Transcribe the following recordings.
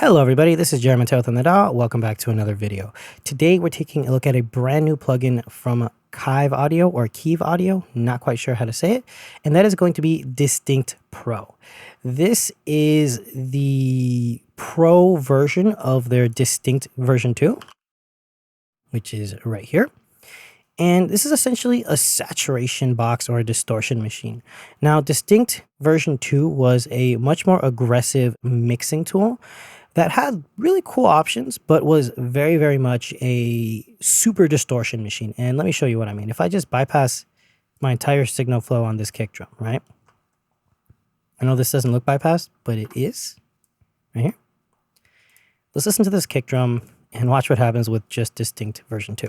Hello everybody, this is Jeremy Teothanada. Welcome back to another video. Today we're taking a look at a brand new plugin from Kiive Audio or Kiive Audio, not quite sure how to say it, and that is going to be Distinct Pro. This is the Pro version of their Distinct version 2, which is right here. And this is essentially a saturation box or a distortion machine. Now, Distinct version 2 was a much more aggressive mixing tool that had really cool options, but was very much a super distortion machine. And let me show you what I mean. If I just bypass my entire signal flow on this kick drum, right? I know this doesn't look bypassed, but it is right here. Let's listen to this kick drum and watch what happens with just Distinct version 2.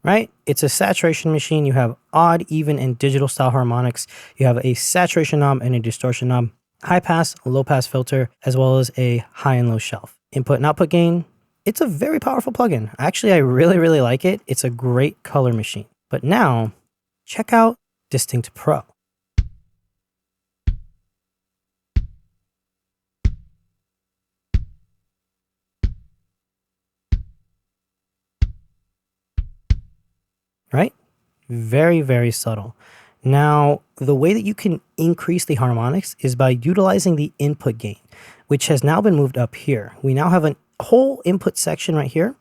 Right? It's a saturation machine. You have odd, even, and digital style harmonics. You have a saturation knob and a distortion knob, high pass, low pass filter, as well as a high and low shelf. Input and output gain. It's a very powerful plugin. Actually, I really like it. It's a great color machine. But now, check out Distinct Pro. Right? Very subtle. Now, the way that you can increase the harmonics is by utilizing the input gain, which has now been moved up here. We now have a whole input section right here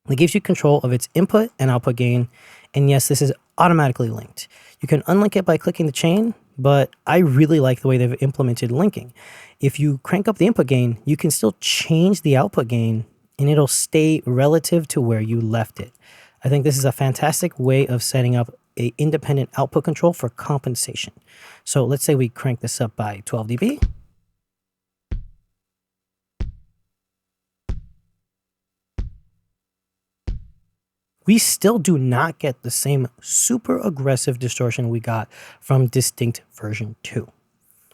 that gives you control of its input and output gain. And yes, this is automatically linked. You can unlink it by clicking the chain, but I really like the way they've implemented linking. If you crank up the input gain, you can still change the output gain and it'll stay relative to where you left it. I think this is a fantastic way of setting up an independent output control for compensation. So let's say we crank this up by 12 dB. We still do not get the same super aggressive distortion we got from Distinct version 2.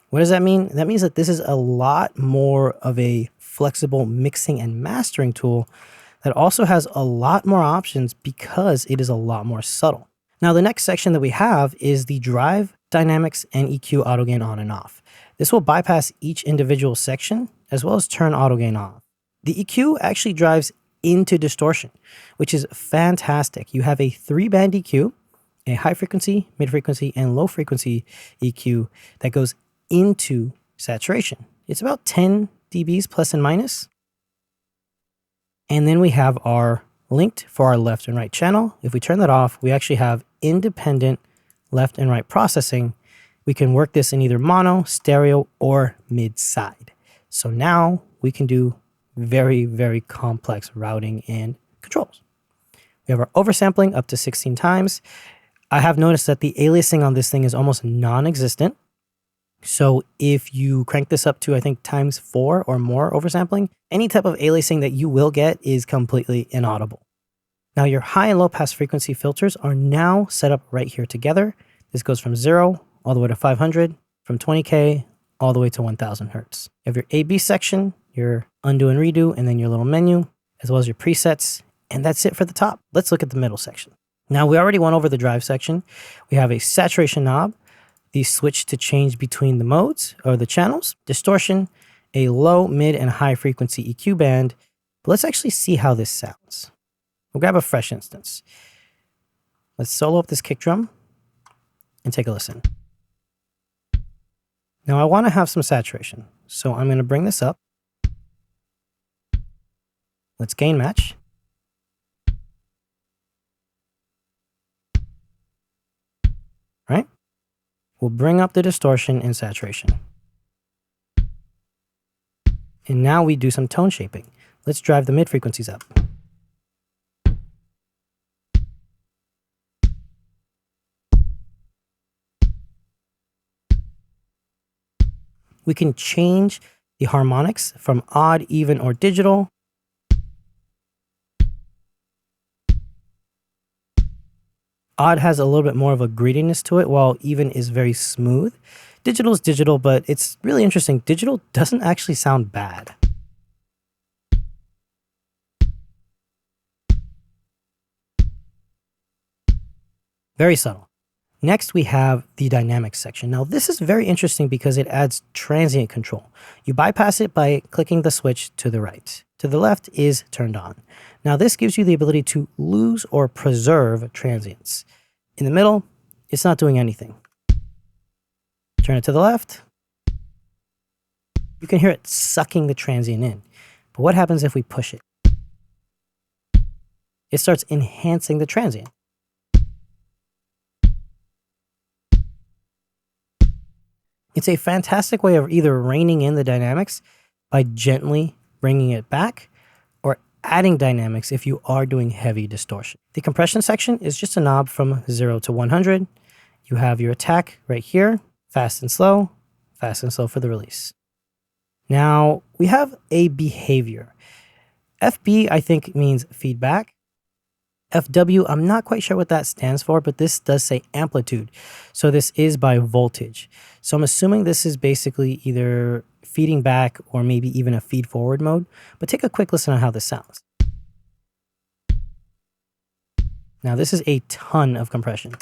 What does that mean? That means that this is a lot more of a flexible mixing and mastering tool that also has a lot more options because it is a lot more subtle. Now, the next section that we have is the drive, dynamics, and EQ auto gain on and off. This will bypass each individual section as well as turn auto gain off. The EQ actually drives into distortion, which is fantastic. You have a 3-band EQ, a high frequency, mid frequency, and low frequency EQ that goes into saturation. It's about 10 dBs plus and minus. And then we have our linked for our left and right channel. If we turn that off, we actually have independent left and right processing. We can work this in either mono, stereo, or mid-side. So now we can do very complex routing and controls. We have our oversampling up to 16 times. I have noticed that the aliasing on this thing is almost non-existent. So if you crank this up to, I think, times 4 or more oversampling, any type of aliasing that you will get is completely inaudible. Now your high and low pass frequency filters are now set up right here together. This goes from 0 all the way to 500, from 20K all the way to 1000 Hertz. You have your A/B section, your undo and redo, and then your little menu, as well as your presets. And that's it for the top. Let's look at the middle section. Now we already went over the drive section. We have a saturation knob, the switch to change between the modes or the channels, distortion, a low, mid, and high frequency EQ band. But let's actually see how this sounds. We'll grab a fresh instance. Let's solo up this kick drum and take a listen. Now I want to have some saturation, so I'm going to bring this up. Let's gain match. Right? We'll bring up the distortion and saturation. And now we do some tone shaping. Let's drive the mid frequencies up. We can change the harmonics from odd, even, or digital. Odd has a little bit more of a grittiness to it, while even is very smooth. Digital is digital, but it's really interesting. Digital doesn't actually sound bad. Very subtle. Next, we have the dynamics section. Now, this is very interesting because it adds transient control. You bypass it by clicking the switch to the right. To the left is turned on. Now, this gives you the ability to lose or preserve transients. In the middle, it's not doing anything. Turn it to the left. You can hear it sucking the transient in. But what happens if we push it? It starts enhancing the transient. It's a fantastic way of either reining in the dynamics by gently bringing it back or adding dynamics if you are doing heavy distortion. The compression section is just a knob from 0 to 100. You have your attack right here, fast and slow for the release. Now we have a behavior. FB, I think, means feedback. FW, I'm not quite sure what that stands for, but this does say amplitude. So this is by voltage. So I'm assuming this is basically either feeding back or maybe even a feed forward mode. But take a quick listen on how this sounds. Now this is a ton of compression.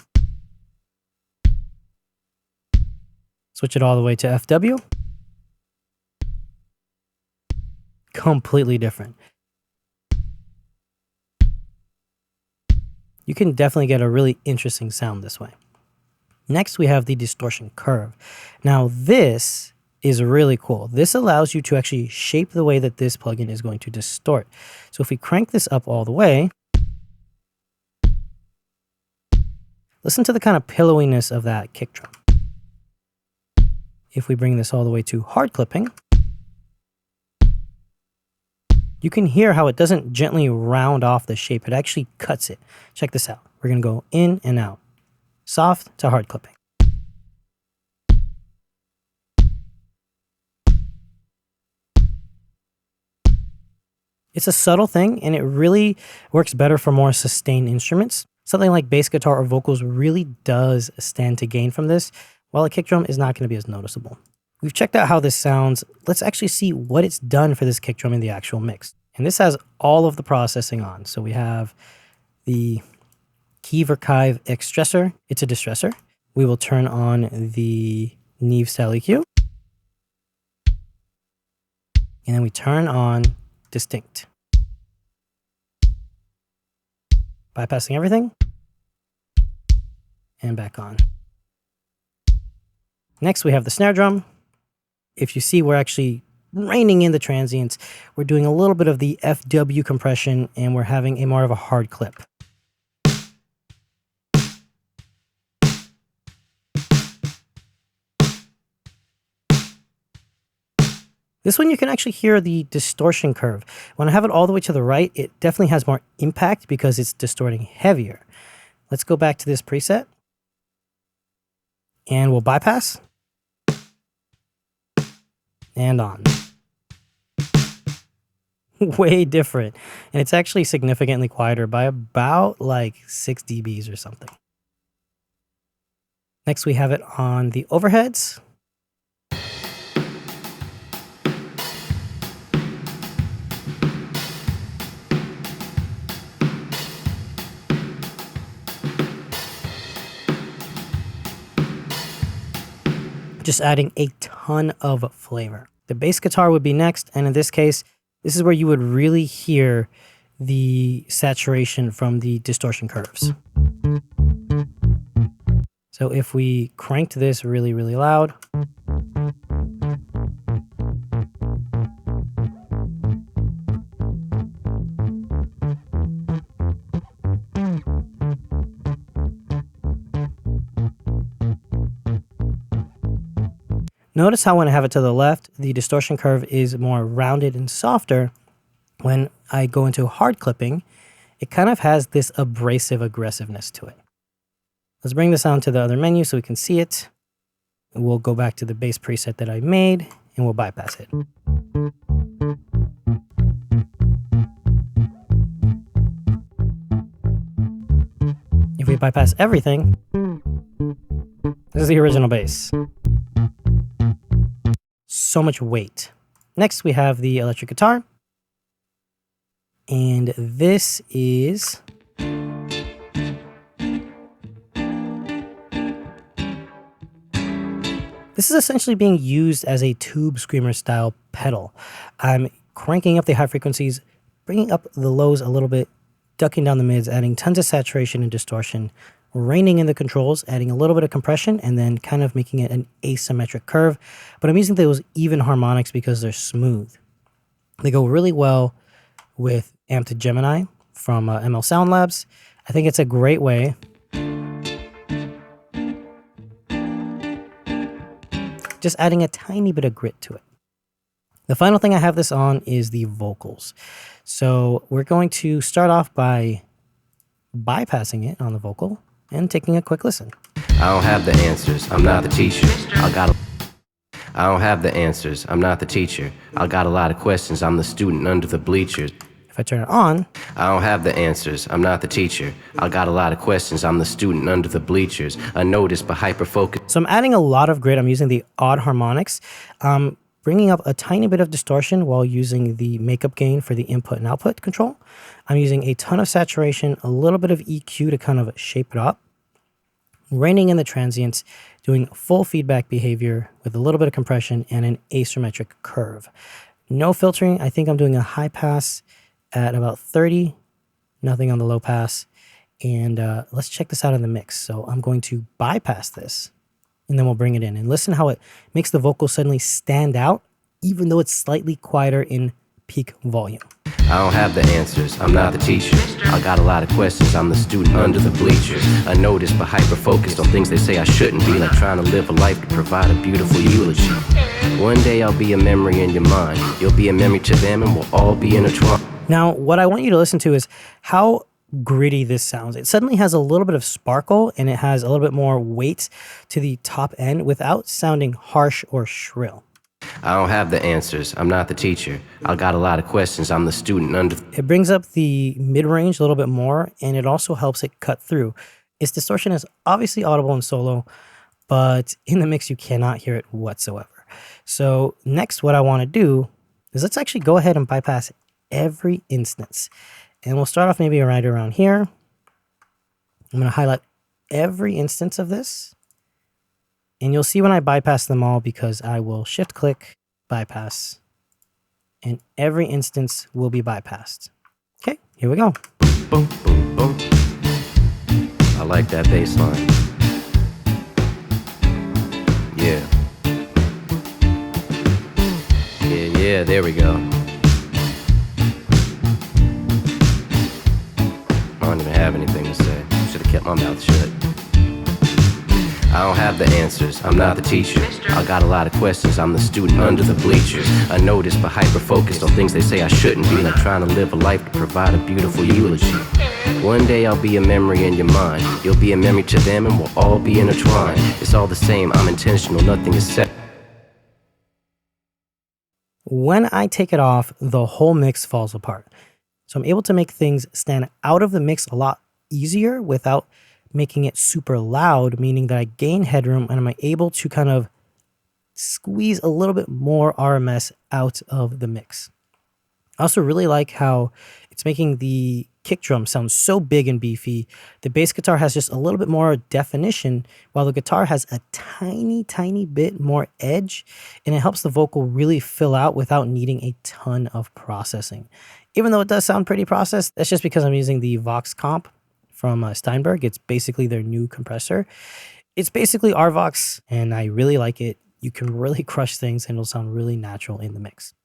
Switch it all the way to FW. Completely different. You can definitely get a really interesting sound this way. Next, we have the distortion curve. Now, this is really cool. This allows you to actually shape the way that this plugin is going to distort. So if we crank this up all the way, listen to the kind of pillowiness of that kick drum. If we bring this all the way to hard clipping, you can hear how it doesn't gently round off the shape. It actually cuts it. Check this out. We're going to go in and out. Soft to hard clipping. It's a subtle thing, and it really works better for more sustained instruments. Something like bass guitar or vocals really does stand to gain from this, while a kick drum is not going to be as noticeable. We've checked out how this sounds. Let's actually see what it's done for this kick drum in the actual mix. And this has all of the processing on. So we have the Kiive X stressor. It's a distressor. We will turn on the Neve style EQ. And then we turn on distinct. Bypassing everything. And back on. Next, we have the snare drum. If you see, we're actually reining in the transients. We're doing a little bit of the FW compression, and we're having a more of a hard clip. This one, you can actually hear the distortion curve. When I have it all the way to the right, it definitely has more impact because it's distorting heavier. Let's go back to this preset. And we'll bypass. And on. Way different. And it's actually significantly quieter by about like 6 dBs or something. Next, we have it on the overheads. Just adding a ton of flavor. The bass guitar would be next, and in this case, this is where you would really hear the saturation from the distortion curves. So if we cranked this really, really loud, notice how when I have it to the left, the distortion curve is more rounded and softer. When I go into hard clipping, it kind of has this abrasive aggressiveness to it. Let's bring this on to the other menu so we can see it. We'll go back to the bass preset that I made, and we'll bypass it. If we bypass everything, this is the original bass. So much weight. Next, we have the electric guitar. And this is This is essentially being used as a tube screamer style pedal. I'm cranking up the high frequencies, bringing up the lows a little bit, ducking down the mids, adding tons of saturation and distortion, reining in the controls, adding a little bit of compression, and then kind of making it an asymmetric curve. But I'm using those even harmonics because they're smooth. They go really well with Amped Gemini from ML Sound Labs. I think it's a great way just adding a tiny bit of grit to it. The final thing I have this on is the vocals. So we're going to start off by bypassing it on the vocal and taking a quick listen. I don't have the answers, I'm not the teacher. I don't have the answers, I'm not the teacher. I got a lot of questions, I'm the student under the bleachers. If I turn it on, I don't have the answers, I'm not the teacher. I got a lot of questions, I'm the student under the bleachers. Unnoticed but hyper-focused. So I'm adding a lot of grit. I'm using the odd harmonics, bringing up a tiny bit of distortion while using the makeup gain for the input and output control. I'm using a ton of saturation, a little bit of EQ to kind of shape it up, reining in the transients, doing full feedback behavior with a little bit of compression and an asymmetric curve. No filtering. I think I'm doing a high pass at about 30, nothing on the low pass. And let's check this out in the mix. So I'm going to bypass this and then we'll bring it in and listen how it makes the vocal suddenly stand out, even though it's slightly quieter in peak volume. I don't have the answers, I'm not the teacher. I got a lot of questions, I'm the student under the bleachers. Unnoticed but hyper-focused on things they say I shouldn't be, like trying to live a life to provide a beautiful eulogy. One day I'll be a memory in your mind. You'll be a memory to them and we'll all be intertwined. Now, what I want you to listen to is how gritty this sounds. It suddenly has a little bit of sparkle and it has a little bit more weight to the top end without sounding harsh or shrill. I don't have the answers, I'm not the teacher. I got a lot of questions, I'm the student under. It brings up the mid-range a little bit more and it also helps it cut through. Its distortion is obviously audible in solo, but in the mix you cannot hear it whatsoever. So next what I want to do is let's actually go ahead and bypass every instance. And we'll start off maybe right around here. I'm going to highlight every instance of this. And you'll see when I bypass them all because I will shift click, bypass, and every instance will be bypassed. Okay, here we go. Boom, boom, boom. I like that bass line. Yeah. Yeah, there we go. I don't even have anything to say. Should have kept my mouth shut. I don't have the answers, I'm not the teacher. I got a lot of questions, I'm the student under the bleachers. Unnoticed but hyper-focused on things they say I shouldn't be, like trying to live a life to provide a beautiful eulogy. One day I'll be a memory in your mind. You'll be a memory to them and we'll all be intertwined. It's all the same, I'm intentional, nothing is set. When I take it off, the whole mix falls apart. So I'm able to make things stand out of the mix a lot easier without making it super loud, meaning that I gain headroom and I'm able to kind of squeeze a little bit more RMS out of the mix. I also really like how it's making the kick drum sound so big and beefy. The bass guitar has just a little bit more definition, while the guitar has a tiny bit more edge, and it helps the vocal really fill out without needing a ton of processing. Even though it does sound pretty processed, that's just because I'm using the Vox comp from Steinberg. It's basically their new compressor. It's basically RVox, and I really like it. You can really crush things and it'll sound really natural in the mix.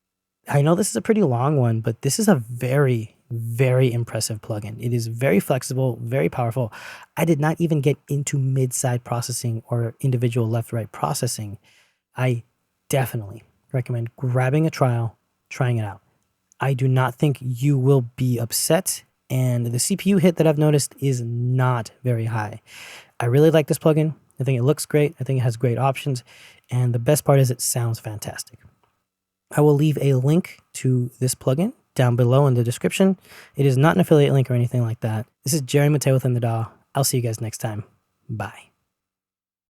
I know this is a pretty long one, but this is a very impressive plugin. It is very flexible, very powerful. I did not even get into mid-side processing or individual left-right processing. I definitely recommend grabbing a trial, trying it out. I do not think you will be upset, and the CPU hit that I've noticed is not very high. I really like this plugin. I think it looks great. I think it has great options, and the best part is it sounds fantastic. I will leave a link to this plugin down below in the description. It is not an affiliate link or anything like that. This is Jerry Mateo within the DAW. I'll see you guys next time. Bye.